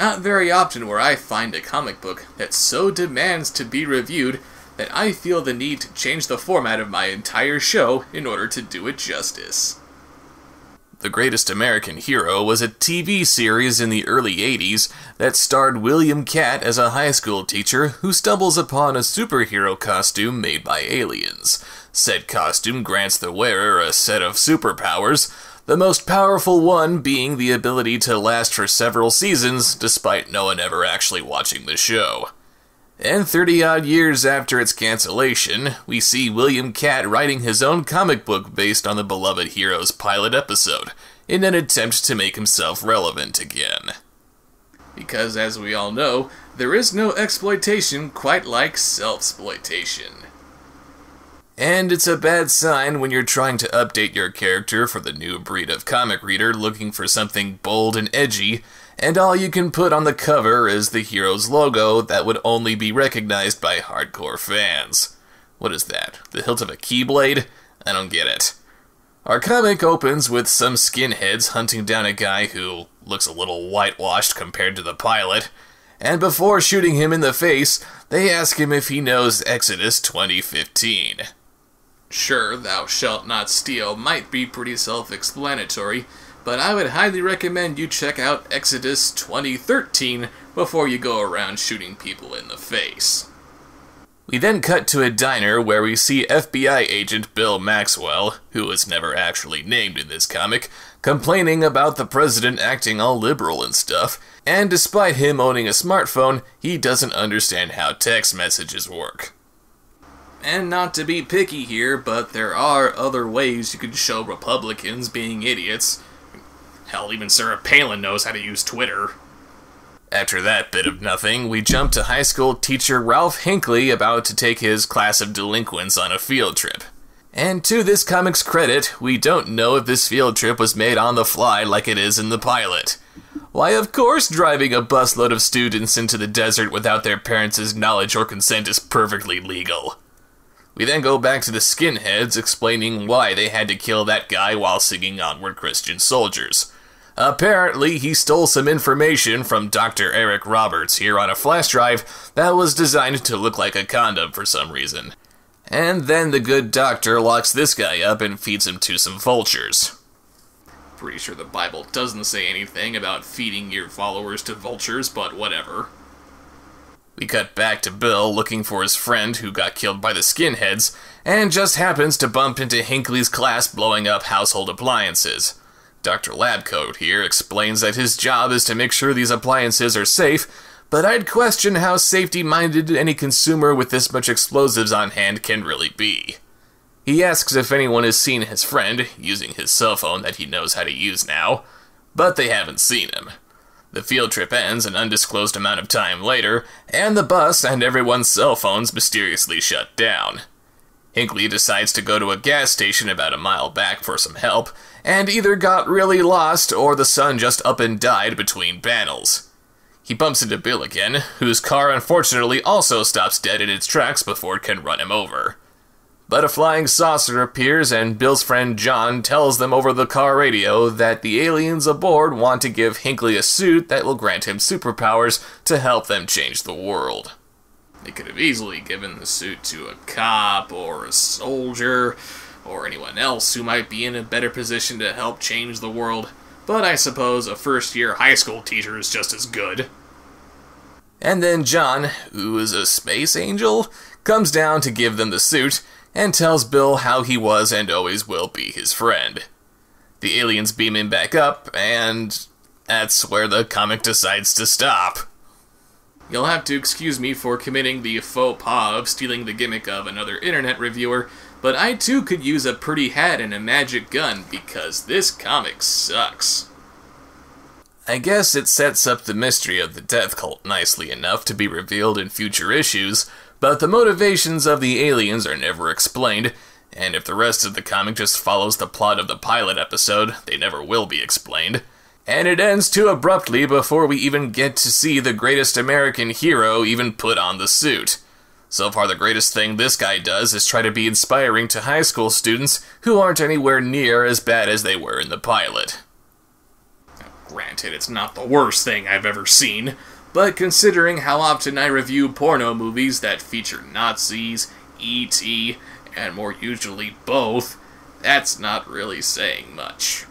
not very often where I find a comic book that so demands to be reviewed that I feel the need to change the format of my entire show in order to do it justice. The Greatest American Hero was a TV series in the early 80s that starred William Katt as a high school teacher who stumbles upon a superhero costume made by aliens. Said costume grants the wearer a set of superpowers, the most powerful one being the ability to last for several seasons despite no one ever actually watching the show. And 30-odd years after its cancellation, we see William Katt writing his own comic book based on the beloved hero's pilot episode, in an attempt to make himself relevant again. Because, as we all know, there is no exploitation quite like self-exploitation. And it's a bad sign when you're trying to update your character for the new breed of comic reader looking for something bold and edgy, and all you can put on the cover is the hero's logo that would only be recognized by hardcore fans. What is that? The hilt of a keyblade? I don't get it. Our comic opens with some skinheads hunting down a guy who looks a little whitewashed compared to the pilot, and before shooting him in the face, they ask him if he knows Exodus 20:15. Sure, "Thou shalt not steal" might be pretty self-explanatory, but I would highly recommend you check out Exodus 20:13 before you go around shooting people in the face. We then cut to a diner where we see FBI agent Bill Maxwell, who was never actually named in this comic, complaining about the president acting all liberal and stuff, and despite him owning a smartphone, he doesn't understand how text messages work. And not to be picky here, but there are other ways you can show Republicans being idiots. Hell, even Sarah Palin knows how to use Twitter. After that bit of nothing, we jump to high school teacher Ralph Hinckley about to take his class of delinquents on a field trip. And to this comic's credit, we don't know if this field trip was made on the fly like it is in the pilot. Why, of course driving a busload of students into the desert without their parents' knowledge or consent is perfectly legal. We then go back to the skinheads explaining why they had to kill that guy while singing Onward Christian Soldiers. Apparently, he stole some information from Dr. Eric Roberts here on a flash drive that was designed to look like a condom for some reason. And then the good doctor locks this guy up and feeds him to some vultures. Pretty sure the Bible doesn't say anything about feeding your followers to vultures, but whatever. We cut back to Bill looking for his friend who got killed by the skinheads, and just happens to bump into Hinckley's class blowing up household appliances. Dr. Labcoat here explains that his job is to make sure these appliances are safe, but I'd question how safety-minded any consumer with this much explosives on hand can really be. He asks if anyone has seen his friend, using his cell phone that he knows how to use now, but they haven't seen him. The field trip ends an undisclosed amount of time later, and the bus and everyone's cell phones mysteriously shut down. Hinckley decides to go to a gas station about a mile back for some help, and either got really lost or the sun just up and died between panels. He bumps into Bill again, whose car unfortunately also stops dead in its tracks before it can run him over. But a flying saucer appears and Bill's friend John tells them over the car radio that the aliens aboard want to give Hinckley a suit that will grant him superpowers to help them change the world. They could have easily given the suit to a cop or a soldier or anyone else who might be in a better position to help change the world, but I suppose a first-year high school teacher is just as good. And then John, who is a space angel, comes down to give them the suit, and tells Bill how he was and always will be his friend. The aliens beam him back up, and that's where the comic decides to stop. You'll have to excuse me for committing the faux pas of stealing the gimmick of another internet reviewer, but I too could use a pretty hat and a magic gun because this comic sucks. I guess it sets up the mystery of the death cult nicely enough to be revealed in future issues, but the motivations of the aliens are never explained, and if the rest of the comic just follows the plot of the pilot episode, they never will be explained. And it ends too abruptly before we even get to see the Greatest American Hero even put on the suit. So far the greatest thing this guy does is try to be inspiring to high school students who aren't anywhere near as bad as they were in the pilot. Granted, it's not the worst thing I've ever seen, but considering how often I review porno movies that feature Nazis, E.T., and more usually both, that's not really saying much.